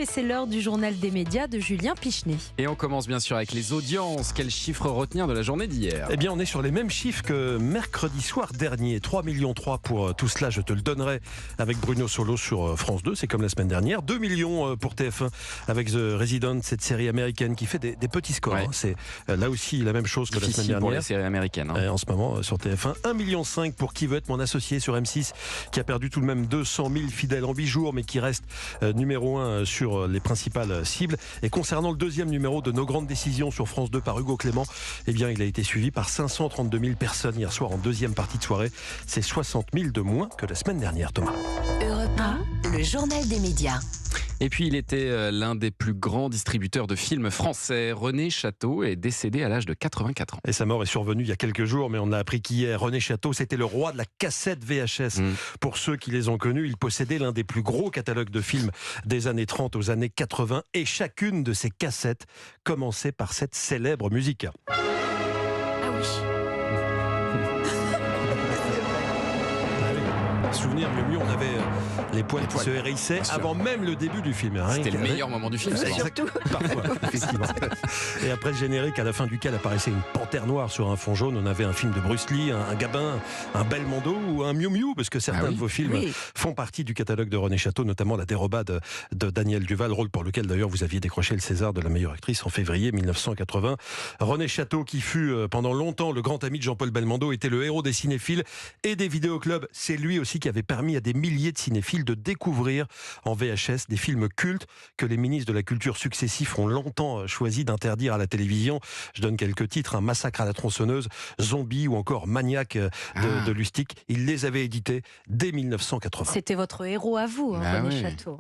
et c'est l'heure du journal des médias de Julien Pichenet. Et on commence bien sûr avec les audiences. Quels chiffres retenir de la journée d'hier ? Eh bien, on est sur les mêmes chiffres que mercredi soir dernier. 3,3 millions pour tout cela, je te le donnerai avec Bruno Solo sur France 2, c'est comme la semaine dernière. 2 millions pour TF1 avec The Resident, cette série américaine qui fait des petits scores. Ouais. C'est là aussi la même chose que la semaine dernière. Pour les séries américaines. En ce moment sur TF1, 1,5 million pour Qui veut être mon associé sur M6, qui a perdu tout de même 200 000 fidèles en 8 jours, mais qui reste numéro 1 sur les principales cibles. Et concernant le deuxième numéro de Nos grandes décisions sur France 2 par Hugo Clément, eh bien, il a été suivi par 532 000 personnes hier soir en deuxième partie de soirée. C'est 60 000 de moins que la semaine dernière, Thomas. Europe 1, le journal des médias. Et puis il était l'un des plus grands distributeurs de films français. René Château est décédé à l'âge de 84 ans. Et sa mort est survenue il y a quelques jours, mais on a appris qu'hier, René Château, c'était le roi de la cassette VHS. Pour ceux qui les ont connus, il possédait l'un des plus gros catalogues de films des années 30 aux années 80, et chacune de ces cassettes commençait par cette célèbre musique. Ah oui. Souvenir, mieux, on avait les poils qui se hérissaient avant même le début du film. C'était le meilleur moment du film. Surtout. Parfois, effectivement. Et après le générique, à la fin duquel apparaissait une panthère noire sur un fond jaune, on avait un film de Bruce Lee, un Gabin, un Belmondo ou un Miu Miu, parce que certains de vos films font partie du catalogue de René Château, notamment La dérobade de Daniel Duval, rôle pour lequel d'ailleurs vous aviez décroché le César de la meilleure actrice en février 1980. René Château, qui fut pendant longtemps le grand ami de Jean-Paul Belmondo, était le héros des cinéphiles et des vidéoclubs. C'est lui aussi qui avait permis à des milliers de cinéphiles de découvrir en VHS des films cultes que les ministres de la culture successifs ont longtemps choisi d'interdire à la télévision. Je donne quelques titres, Massacre à la tronçonneuse, Zombie ou encore Maniaque de Lustig. Il les avait édités dès 1980. C'était votre héros à vous, René Château.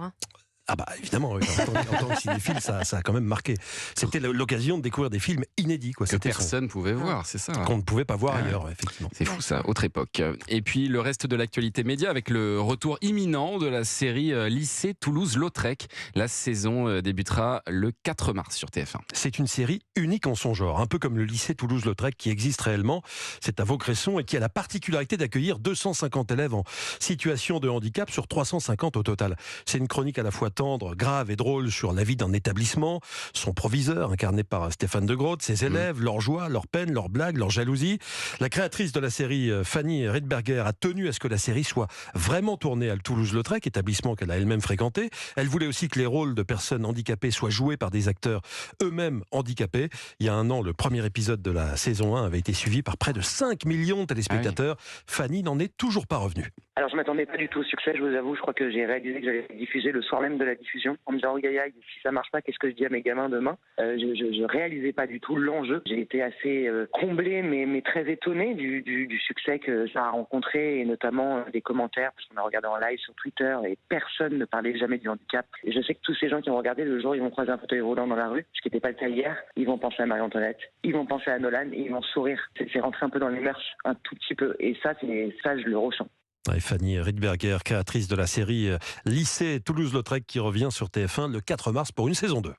Ah bah évidemment, oui. En tant que cinéphile, ça a quand même marqué. C'était l'occasion de découvrir des films inédits. Que personne ne pouvait voir, c'est ça. Qu'on ne pouvait pas voir ailleurs, effectivement. C'est fou ça, autre époque. Et puis le reste de l'actualité média avec le retour imminent de la série Lycée Toulouse-Lautrec. La saison débutera le 4 mars sur TF1. C'est une série unique en son genre, un peu comme le Lycée Toulouse-Lautrec qui existe réellement. C'est à Vaucresson et qui a la particularité d'accueillir 250 élèves en situation de handicap sur 350 au total. C'est une chronique à la fois tendre, grave et drôle sur la vie d'un établissement, son proviseur, incarné par Stéphane de Groot, ses élèves, leurs joies, leurs peines, leurs blagues, leurs jalousies. La créatrice de la série, Fanny Riedberger, a tenu à ce que la série soit vraiment tournée à Toulouse-Lautrec, établissement qu'elle a elle-même fréquenté. Elle voulait aussi que les rôles de personnes handicapées soient joués par des acteurs eux-mêmes handicapés. Il y a un an, le premier épisode de la saison 1 avait été suivi par près de 5 millions de téléspectateurs. Fanny n'en est toujours pas revenue. Alors je m'attendais pas du tout au succès, je vous avoue. Je crois que j'ai réalisé que j'allais diffuser le soir même de la diffusion en me disant si ça marche pas, qu'est-ce que je dis à mes gamins demain. Je réalisais pas du tout l'enjeu. J'ai été assez comblé mais très étonné du succès que ça a rencontré, et notamment des commentaires, parce qu'on a regardé en live sur Twitter et personne ne parlait jamais du handicap. Et je sais que tous ces gens qui ont regardé, le jour ils vont croiser un fauteuil roulant dans la rue, ce qui n'était pas le cas hier, ils vont penser à Marie-Antoinette, ils vont penser à Nolan et ils vont sourire. C'est rentré un peu dans les mœurs, un tout petit peu, et ça je le ressens. Et Fanny Riedberger, créatrice de la série Lycée Toulouse-Lautrec, qui revient sur TF1 le 4 mars pour une saison 2.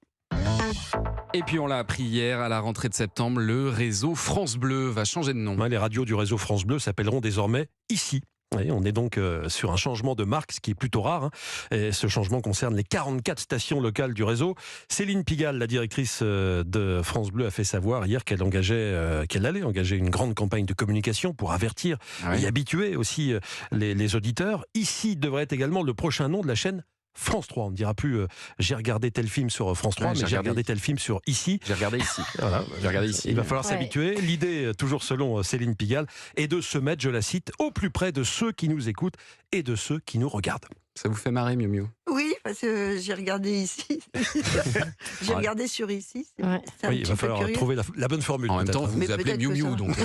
Et puis on l'a appris hier, à la rentrée de septembre, le réseau France Bleu va changer de nom. Les radios du réseau France Bleu s'appelleront désormais Ici. Oui, on est donc sur un changement de marque, ce qui est plutôt rare. Et ce changement concerne les 44 stations locales du réseau. Céline Pigalle, la directrice de France Bleu, a fait savoir hier qu'elle allait engager une grande campagne de communication pour avertir et habituer aussi les auditeurs. Ici devrait être également le prochain nom de la chaîne France 3. On ne dira plus j'ai regardé tel film sur France 3, mais j'ai regardé tel film sur Ici. J'ai regardé Ici. Voilà, j'ai regardé Ici. Il va falloir s'habituer. L'idée, toujours selon Céline Pigalle, est de se mettre, je la cite, au plus près de ceux qui nous écoutent et de ceux qui nous regardent. Ça vous fait marrer, Miu Miu? Oui, parce que j'ai regardé Ici. J'ai regardé sur Ici. Oui, il va falloir trouver la bonne formule. En même temps, vous vous appelez Miu Miu, donc.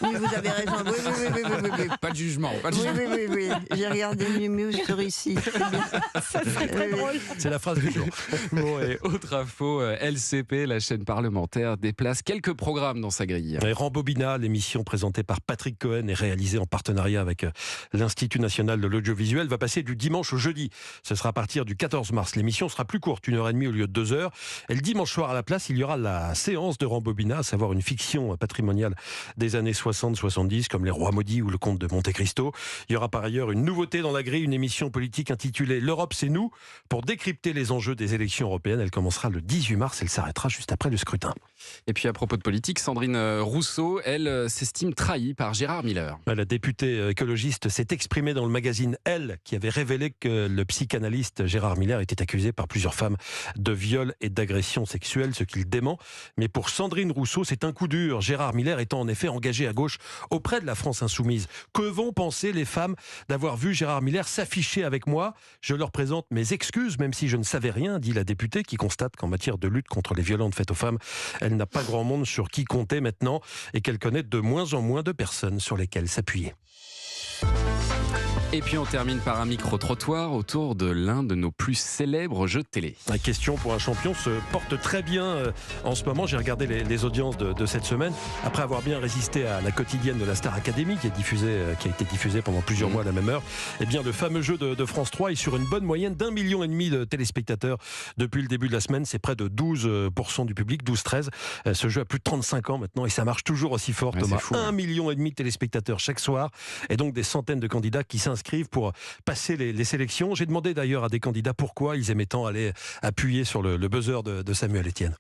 Oui, vous avez raison. Oui. Pas de jugement. Oui. J'ai regardé Miu Miu sur Ici. Ça serait très drôle. C'est la phrase du jour. Bon, et autre info, LCP, la chaîne parlementaire, déplace quelques programmes dans sa grille. Et Rambobina, l'émission présentée par Patrick Cohen et réalisée en partenariat avec l'Institut national de l'audiovisuel, va passer du dimanche au jeudi. Ce sera à partir du du 14 mars. L'émission sera plus courte, 1h30 au lieu de 2h. Et le dimanche soir à la place, il y aura la séance de Rambobina, à savoir une fiction patrimoniale des années 60-70, comme Les Rois Maudits ou Le Comte de Monte Cristo. Il y aura par ailleurs une nouveauté dans la grille, une émission politique intitulée L'Europe c'est nous, pour décrypter les enjeux des élections européennes. Elle commencera le 18 mars, elle s'arrêtera juste après le scrutin. Et puis à propos de politique, Sandrine Rousseau, elle s'estime trahie par Gérard Miller. La députée écologiste s'est exprimée dans le magazine Elle, qui avait révélé que le psychanalyste Gérard Miller était accusé par plusieurs femmes de viol et d'agression sexuelle, ce qu'il dément. Mais pour Sandrine Rousseau, c'est un coup dur. Gérard Miller étant en effet engagé à gauche auprès de la France insoumise. Que vont penser les femmes d'avoir vu Gérard Miller s'afficher avec moi? Je leur présente mes excuses, même si je ne savais rien, dit la députée, qui constate qu'en matière de lutte contre les violences faites aux femmes, elle n'a pas grand monde sur qui compter maintenant et qu'elle connaît de moins en moins de personnes sur lesquelles s'appuyer. Et puis on termine par un micro-trottoir autour de l'un de nos plus célèbres jeux de télé. La question pour un champion se porte très bien en ce moment. J'ai regardé les audiences de cette semaine. Après avoir bien résisté à la quotidienne de la Star Academy qui a été diffusée pendant plusieurs mois à la même heure, eh bien le fameux jeu de France 3 est sur une bonne moyenne d'1,5 million de téléspectateurs depuis le début de la semaine. C'est près de 12% du public, 12-13. Ce jeu a plus de 35 ans maintenant et ça marche toujours aussi fort, Thomas. Fou, 1,5 million de téléspectateurs chaque soir et donc des centaines de candidats qui s'inscrivent pour passer les sélections. J'ai demandé d'ailleurs à des candidats pourquoi ils aimaient tant aller appuyer sur le buzzer de Samuel Etienne.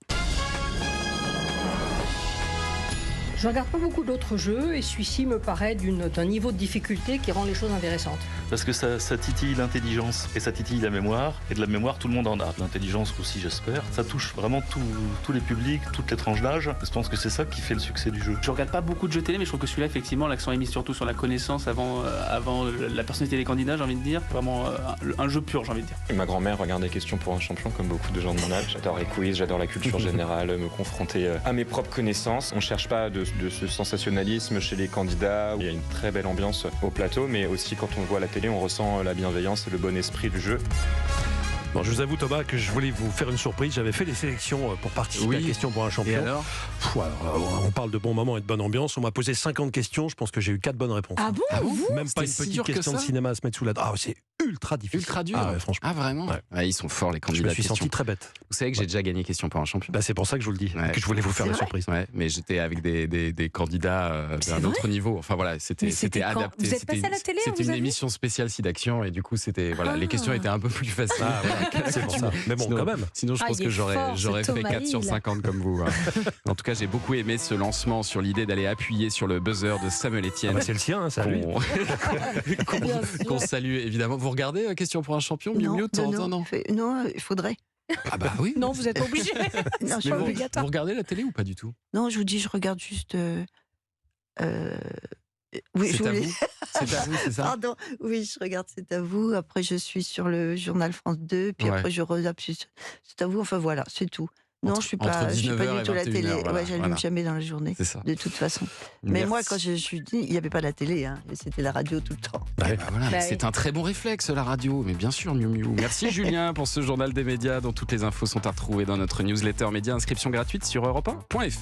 Je regarde pas beaucoup d'autres jeux et celui-ci me paraît d'un niveau de difficulté qui rend les choses intéressantes. Parce que ça titille l'intelligence et ça titille la mémoire. Et de la mémoire, tout le monde en a. De l'intelligence aussi, j'espère. Ça touche vraiment tous les publics, toutes les tranches d'âge. Je pense que c'est ça qui fait le succès du jeu. Je regarde pas beaucoup de jeux télé, mais je trouve que celui-là, effectivement, l'accent est mis surtout sur la connaissance avant la personnalité des candidats, j'ai envie de dire. Vraiment un jeu pur, j'ai envie de dire. Ma grand-mère regarde des questions pour un champion, comme beaucoup de gens de mon âge. J'adore les quiz, j'adore la culture générale, me confronter à mes propres connaissances. On cherche pas de ce sensationnalisme chez les candidats. Il y a une très belle ambiance au plateau, mais aussi quand on le voit à la télé, on ressent la bienveillance et le bon esprit du jeu. Bon, je vous avoue, Thomas, que je voulais vous faire une surprise. J'avais fait les sélections pour participer à la question pour un champion. Et alors on parle de bons moments et de bonne ambiance. On m'a posé 50 questions. Je pense que j'ai eu 4 bonnes réponses. Ah bon, Même pas une petite question de cinéma à se mettre sous la... Ah, c'est ultra difficile. Ultra dur. Ah ouais, franchement. Ah vraiment ouais. Ouais, ils sont forts les Je candidats. me suis senti très bête. Vous savez que j'ai déjà gagné question pour un champion. C'est pour ça que je vous le dis, que je voulais vous faire la surprise. Ouais, mais j'étais avec des candidats d'un autre niveau. Enfin voilà, c'était adapté. Vous êtes passé à la télé? C'était une émission spéciale SIDAction et du coup c'était les questions étaient un peu plus faciles. C'est pour ça. Mais bon, quand même. Sinon je pense que j'aurais fait 4 sur 50 comme vous. En tout cas, j'ai beaucoup aimé ce lancement sur l'idée d'aller appuyer sur le buzzer de Samuel Etienne. C'est le sien, c'est à lui. Qu'on salue évidemment. Vous regardez question pour un champion, Miu Miu, de temps en temps? Non, il faudrait. Ah bah oui. Non, vous êtes pas obligé. Non, je suis pas obligatoire. Vous regardez la télé ou pas du tout? Non, je vous dis, je regarde juste. Oui, c'est à vous. C'est à vous, c'est ça? Pardon. Oui, je regarde C'est à vous. Après, je suis sur le journal France 2. Puis après, je regarde C'est à vous. Enfin, voilà, c'est tout. Non, je suis pas du tout la télé. Voilà, j'allume jamais dans la journée. C'est ça. De toute façon. Mais moi, quand je suis dit, il n'y avait pas la télé. C'était la radio tout le temps. C'est un très bon réflexe, la radio. Mais bien sûr, Miu Miu. Merci Julien pour ce journal des médias dont toutes les infos sont à retrouver dans notre newsletter média. Inscription gratuite sur europe1.fr.